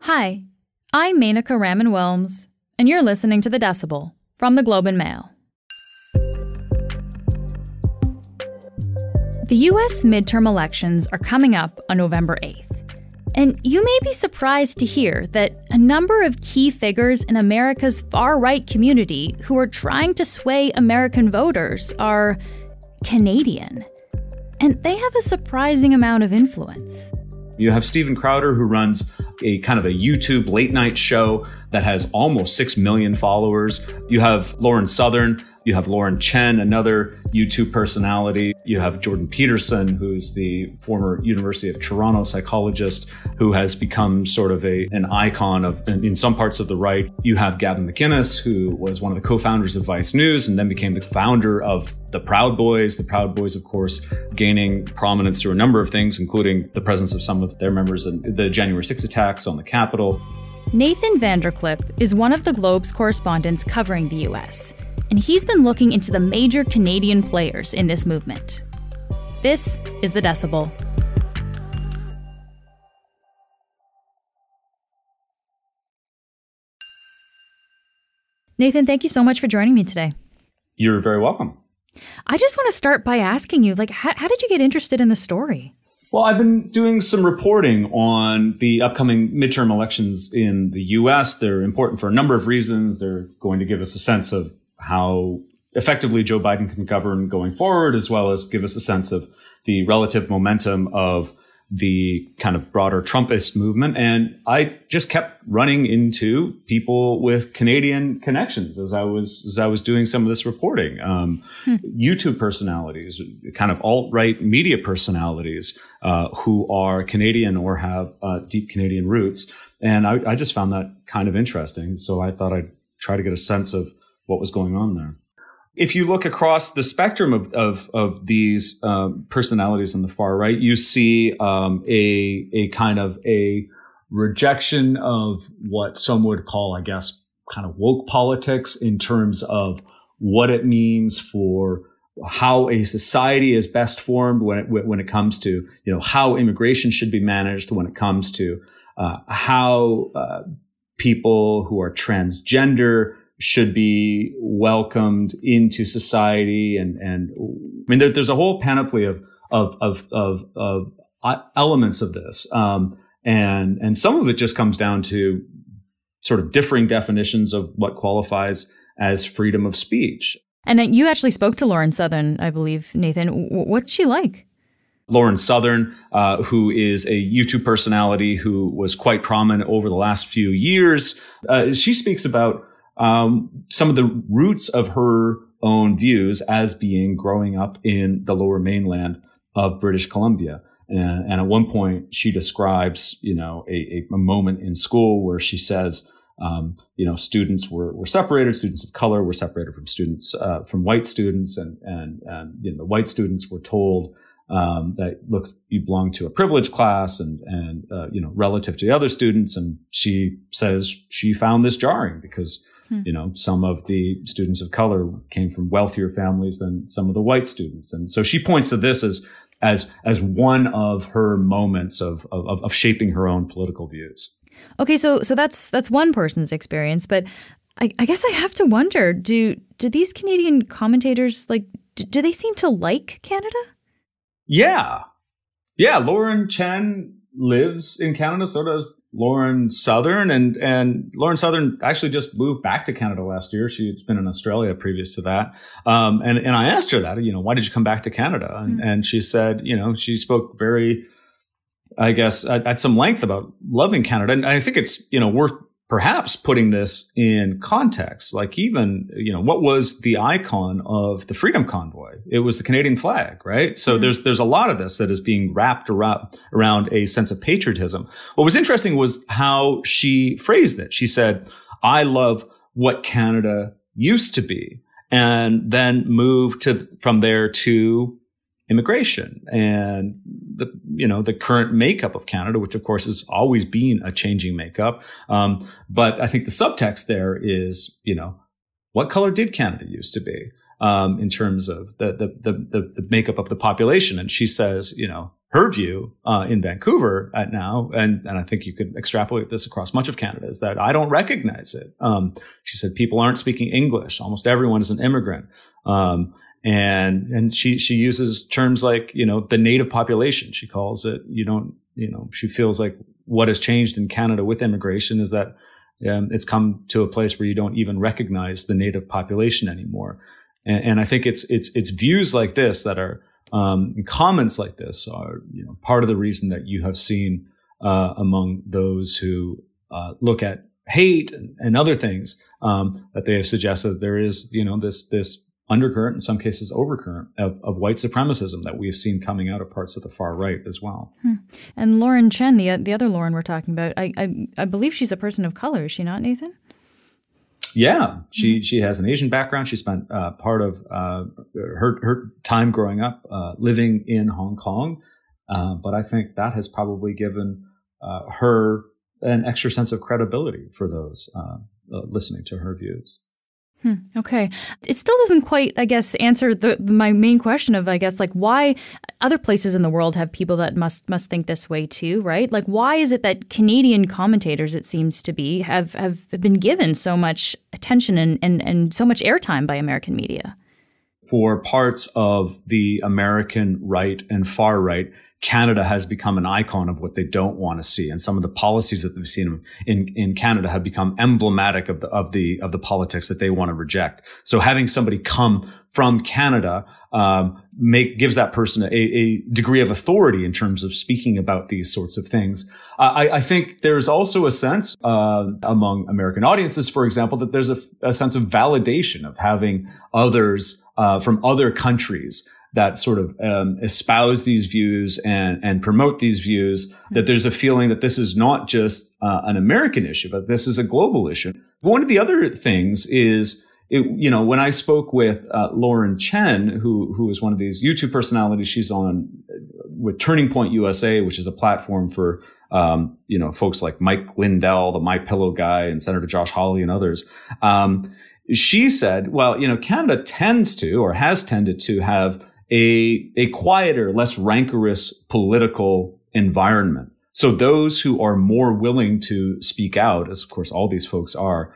Hi, I'm Menaka Raman-Wilms, and you're listening to The Decibel from the Globe and Mail. The U.S. midterm elections are coming up on November 8th, and you may be surprised to hear that a number of key figures in America's far-right community who are trying to sway American voters are Canadian, and they have a surprising amount of influence. You have Steven Crowder, who runs a kind of a YouTube late night show that has almost 6 million followers. You have Lauren Southern. You have Lauren Chen, another YouTube personality. You have Jordan Peterson, who's the former University of Toronto psychologist who has become sort of an icon in some parts of the right. You have Gavin McInnes, who was one of the co-founders of Vice News and then became the founder of the Proud Boys. The Proud Boys, of course, gaining prominence through a number of things, including the presence of some of their members in the January 6 attacks on the Capitol. Nathan VanderKlippe is one of the Globe's correspondents covering the U.S., and he's been looking into the major Canadian players in this movement. This is The Decibel. Nathan, thank you so much for joining me today. You're very welcome. I just want to start by asking you, how did you get interested in the story? Well, I've been doing some reporting on the upcoming midterm elections in the U.S. They're important for a number of reasons. They're going to give us a sense of how effectively Joe Biden can govern going forward, as well as give us a sense of the relative momentum of the kind of broader Trumpist movement. And I just kept running into people with Canadian connections as I was doing some of this reporting. YouTube personalities, kind of alt-right media personalities who are Canadian or have deep Canadian roots. And I just found that kind of interesting. So I thought I'd try to get a sense of what was going on there. If you look across the spectrum of these personalities on the far right, you see a kind of a rejection of what some would call, I guess, kind of woke politics in terms of what it means for how a society is best formed when it comes to, how immigration should be managed, when it comes to how people who are transgender should be welcomed into society, and I mean there's a whole panoply of elements of this, and some of it just comes down to sort of differing definitions of what qualifies as freedom of speech. And you actually spoke to Lauren Southern, I believe, Nathan. What's she like? Lauren Southern, who is a YouTube personality who was quite prominent over the last few years, she speaks about some of the roots of her own views as being growing up in the lower mainland of British Columbia. And at one point she describes, a moment in school where she says, students were separated, students of color were separated from students, from white students. And the white students were told, that look, you belong to a privileged class and relative to the other students. And she says she found this jarring because some of the students of color came from wealthier families than some of the white students. And so she points to this as one of her moments of shaping her own political views. Okay, so that's one person's experience, but I guess I have to wonder, do these Canadian commentators, do they seem to like Canada? Yeah. Lauren Chen lives in Canada, so does Lauren Southern, and Lauren Southern actually just moved back to Canada last year. She's been in Australia previous to that. And I asked her that, why did you come back to Canada? And she said, she spoke very, I guess, at some length about loving Canada. And I think it's, worth perhaps putting this in context. Like even, what was the icon of the Freedom Convoy? It was the Canadian flag, right? So there's a lot of this that is being wrapped around a sense of patriotism. What was interesting was how she phrased it. She said, I love what Canada used to be, and then moved from there to immigration and the current makeup of Canada, which of course has always been a changing makeup. But I think the subtext there is, what color did Canada used to be, in terms of the makeup of the population? And she says, her view in Vancouver now, and I think you could extrapolate this across much of Canada, is that I don't recognize it. She said people aren't speaking English. Almost everyone is an immigrant. And she uses terms like, the native population. She calls it, she feels like what has changed in Canada with immigration is that it's come to a place where you don't even recognize the native population anymore. And I think it's views like this that are, comments like this are, part of the reason that you have seen, among those who, look at hate and other things, that they have suggested there is, this undercurrent, in some cases overcurrent, of white supremacism that we've seen coming out of parts of the far right as well. And Lauren Chen, the other Lauren we're talking about, I believe she's a person of color, is she not, Nathan? Yeah, she has an Asian background. She spent part of her time growing up living in Hong Kong, but I think that has probably given her an extra sense of credibility for those listening to her views. Okay. It still doesn't quite, I guess, answer my main question of, I guess, like why other places in the world have people that must think this way too, right? Like, why is it that Canadian commentators, it seems to be, have been given so much attention and so much airtime by American media? For parts of the American right and far right, Canada has become an icon of what they don't want to see, and some of the policies that they've seen in Canada have become emblematic of the politics that they want to reject. So having somebody come from Canada gives that person a degree of authority in terms of speaking about these sorts of things. I think there's also a sense among American audiences, for example, that there's a sense of validation of having others from other countries that sort of espouse these views and promote these views, that there's a feeling that this is not just an American issue, but this is a global issue. One of the other things is, when I spoke with Lauren Chen, who is one of these YouTube personalities, she's on with Turning Point USA, which is a platform for folks like Mike Lindell, the My Pillow guy, and Senator Josh Hawley and others. She said, well, Canada tends to, or has tended to, have a quieter, less rancorous political environment. So those who are more willing to speak out, as of course all these folks are,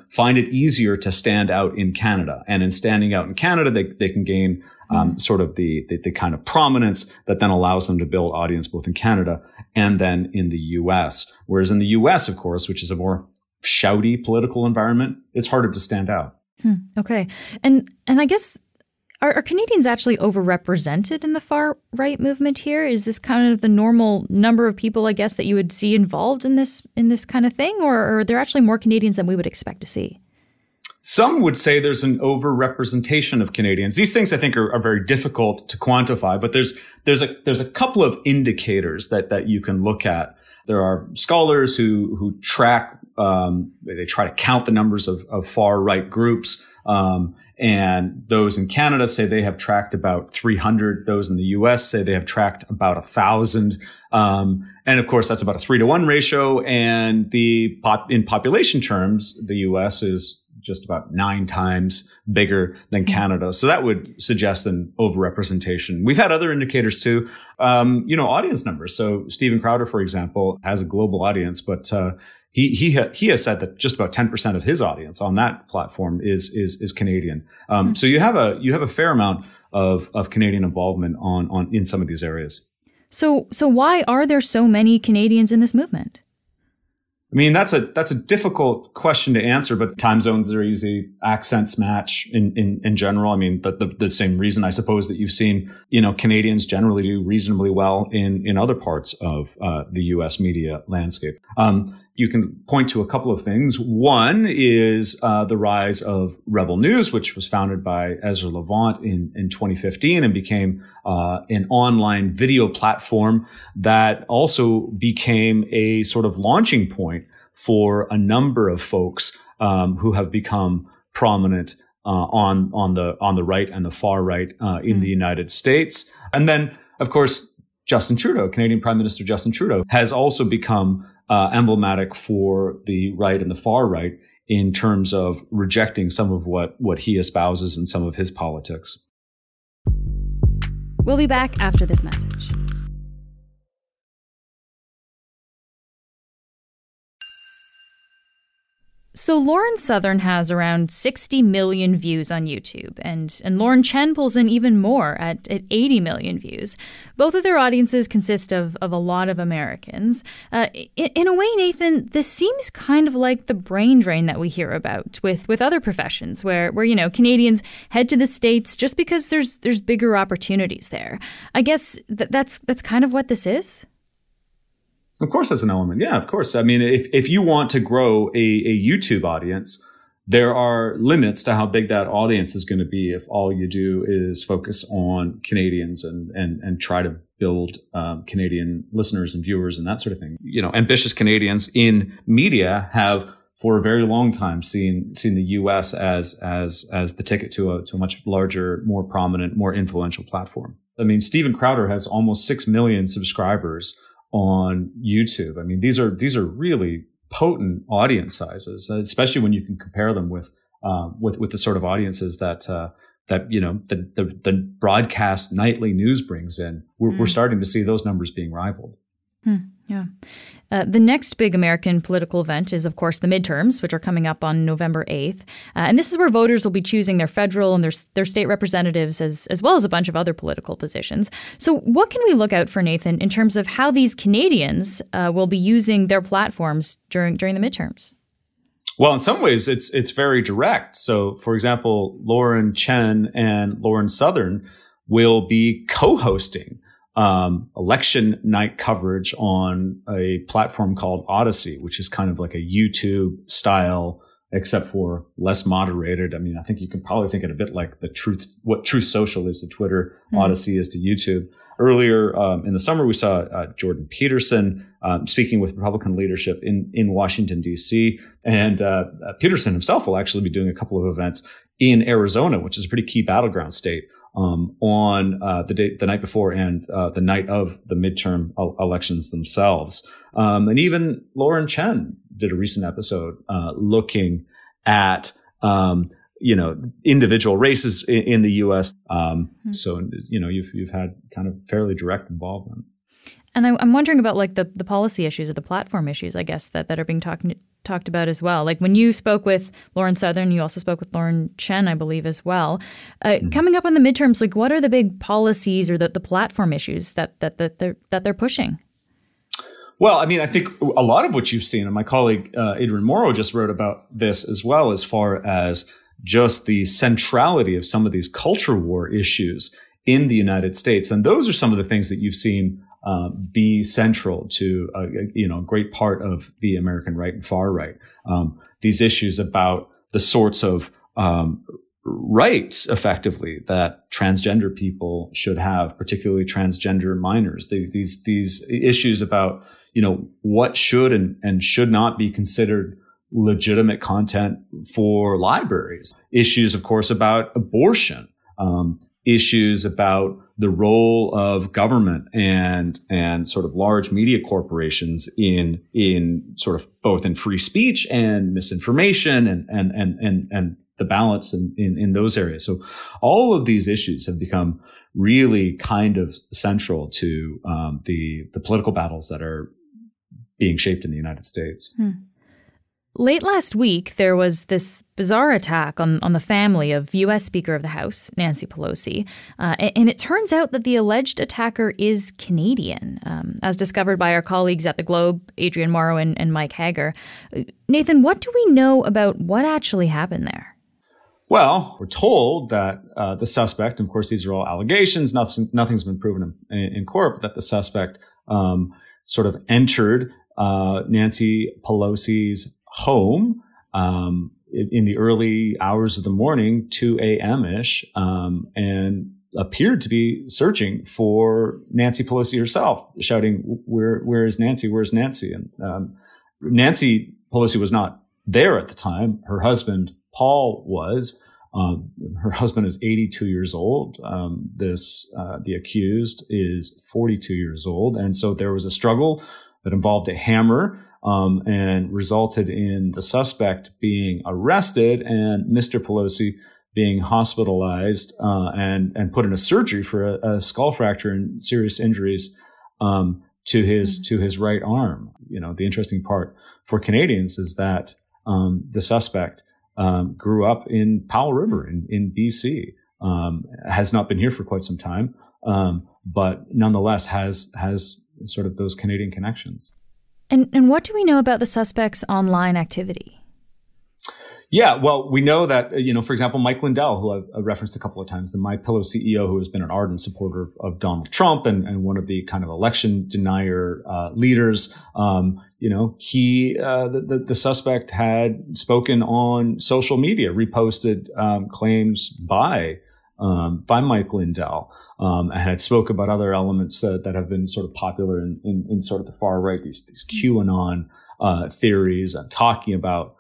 find it easier to stand out in Canada. And in standing out in Canada, they can gain sort of the kind of prominence that then allows them to build audience both in Canada and then in the U.S. Whereas in the U.S., of course, which is a more shouty political environment, it's harder to stand out. Okay. And I guess, are Canadians actually overrepresented in the far right movement here? Is this kind of the normal number of people, I guess, that you would see involved in this kind of thing? Or are there actually more Canadians than we would expect to see? Some would say there's an overrepresentation of Canadians. These things, I think, are very difficult to quantify, but there's a couple of indicators that you can look at. There are scholars who track, they try to count the numbers of far right groups. And those in Canada say they have tracked about 300. Those in the U.S. say they have tracked about 1,000. And of course, that's about a 3-to-1 ratio. And in population terms, the U.S. is just about 9 times bigger than Canada. So that would suggest an overrepresentation. We've had other indicators too, audience numbers. So Stephen Crowder, for example, has a global audience, but he has said that just about 10% of his audience on that platform is Canadian. So you have a fair amount of Canadian involvement in some of these areas. So why are there so many Canadians in this movement? I mean, that's a difficult question to answer, but time zones are easy. Accents match in general. I mean, the same reason, I suppose, that you've seen, Canadians generally do reasonably well in other parts of the U.S. media landscape. You can point to a couple of things. One is the rise of Rebel News, which was founded by Ezra Levant in 2015 and became an online video platform that also became a sort of launching point for a number of folks who have become prominent on the right and the far right in the United States. And then, of course, Justin Trudeau, Canadian Prime Minister Justin Trudeau, has also become emblematic for the right and the far right in terms of rejecting some of what he espouses in some of his politics. We'll be back after this message. So Lauren Southern has around 60 million views on YouTube, and Lauren Chen pulls in even more at 80 million views. Both of their audiences consist of a lot of Americans. In a way, Nathan, this seems kind of like the brain drain that we hear about with other professions, where Canadians head to the States just because there's bigger opportunities there. I guess that's kind of what this is. Of course, that's an element. Yeah, of course. I mean, if you want to grow a YouTube audience, there are limits to how big that audience is going to be if all you do is focus on Canadians and try to build Canadian listeners and viewers and that sort of thing. Ambitious Canadians in media have for a very long time seen the U.S. as the ticket to a much larger, more prominent, more influential platform. I mean, Steven Crowder has almost 6 million subscribers on YouTube. I mean, these are really potent audience sizes, especially when you can compare them with the sort of audiences that the broadcast nightly news brings in. We're starting to see those numbers being rivaled. Yeah. The next big American political event is, of course, the midterms, which are coming up on November 8th. And this is where voters will be choosing their federal and their state representatives, as well as a bunch of other political positions. So what can we look out for, Nathan, in terms of how these Canadians will be using their platforms during the midterms? Well, in some ways, it's very direct. So, for example, Lauren Chen and Lauren Southern will be co-hosting election night coverage on a platform called Odyssey, which is kind of like a YouTube style, except for less moderated. I mean, I think you can probably think it a bit like what Truth Social is to Twitter, Odyssey is to YouTube. Earlier in the summer, we saw Jordan Peterson speaking with Republican leadership in Washington, D.C. And Peterson himself will actually be doing a couple of events in Arizona, which is a pretty key battleground state, on the night before and the night of the midterm elections themselves. And even Lauren Chen did a recent episode looking at individual races in the U.S. So you've had kind of fairly direct involvement. And I'm wondering about like the policy issues or the platform issues, I guess, that are being talked about as well. Like when you spoke with Lauren Southern, you also spoke with Lauren Chen, I believe, as well. Coming up on the midterms, like what are the big policies or the platform issues that they're pushing? Well, I mean, I think a lot of what you've seen, and my colleague Adrian Morrow just wrote about this as well, as far as just the centrality of some of these culture war issues in the United States. And those are some of the things that you've seen be central to a great part of the American right and far right. These issues about the sorts of rights, effectively, that transgender people should have, particularly transgender minors. These issues about what should and should not be considered legitimate content for libraries. Issues, of course, about abortion. Issues about the role of government and sort of large media corporations in sort of both in free speech and misinformation and the balance in those areas. So all of these issues have become really kind of central to the political battles that are being shaped in the United States. Late last week, there was this bizarre attack on the family of U.S. Speaker of the House, Nancy Pelosi. And it turns out that the alleged attacker is Canadian, as discovered by our colleagues at The Globe, Adrian Morrow and Mike Hager. Nathan, what do we know about what actually happened there? Well, we're told that the suspect, and of course, these are all allegations, nothing's been proven in court, but that the suspect sort of entered Nancy Pelosi's home in the early hours of the morning, 2 a.m.-ish, and appeared to be searching for Nancy Pelosi herself, shouting, where is Nancy? Where's Nancy? And Nancy Pelosi was not there at the time. Her husband, Paul, was. Her husband is 82 years old. The accused is 42 years old. And so there was a struggle that involved a hammer, and resulted in the suspect being arrested and Mr. Pelosi being hospitalized and put in a surgery for a skull fracture and serious injuries to his right arm. The interesting part for Canadians is that the suspect, grew up in Powell River in BC, has not been here for quite some time, but nonetheless has sort of those Canadian connections. And what do we know about the suspect's online activity? Yeah, well, we know that, for example, Mike Lindell, who I've referenced a couple of times, the MyPillow CEO, who has been an ardent supporter of Donald Trump and one of the kind of election denier leaders, the suspect had spoken on social media, reposted claims by Mike Lindell, and had spoke about other elements that have been sort of popular in sort of the far right, these QAnon theories, and talking about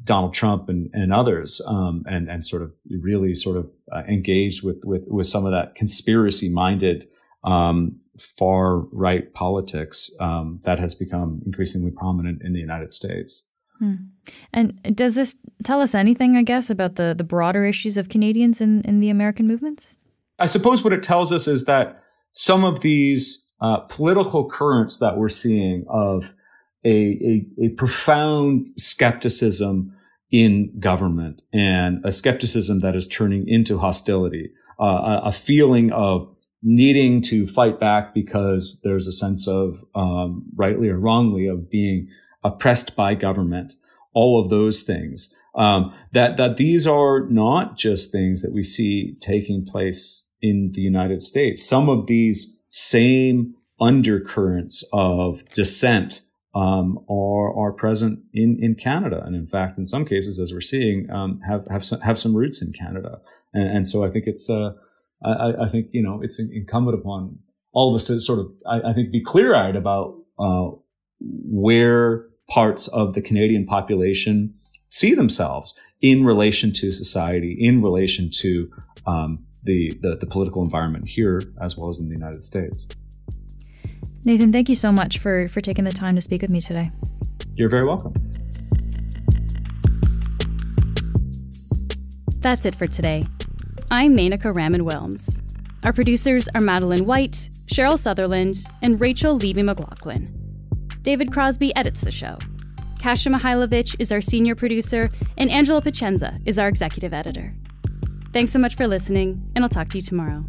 Donald Trump and others, and sort of really sort of engaged with some of that conspiracy-minded far right politics that has become increasingly prominent in the United States. And does this tell us anything, I guess, about the broader issues of Canadians in the American movements? I suppose what it tells us is that some of these political currents that we're seeing of a profound skepticism in government, and a skepticism that is turning into hostility, a feeling of needing to fight back because there's a sense of, rightly or wrongly, of being oppressed by government, all of those things, that these are not just things that we see taking place in the United States. Some of these same undercurrents of dissent are present in Canada, and in fact, in some cases, as we're seeing, have some roots in Canada. And so I think it's I think it's incumbent upon all of us to sort of I think be clear-eyed about where parts of the Canadian population see themselves in relation to society, in relation to the political environment here as well as in the United States. Nathan, thank you so much for taking the time to speak with me today. You're very welcome. That's it for today. I'm Menaka Raman-Wilms. Our producers are Madeline White, Cheryl Sutherland, and Rachel Levy-McLaughlin. David Crosby edits the show. Kasia Mihailovich is our senior producer, and Angela Pacenza is our executive editor. Thanks so much for listening, and I'll talk to you tomorrow.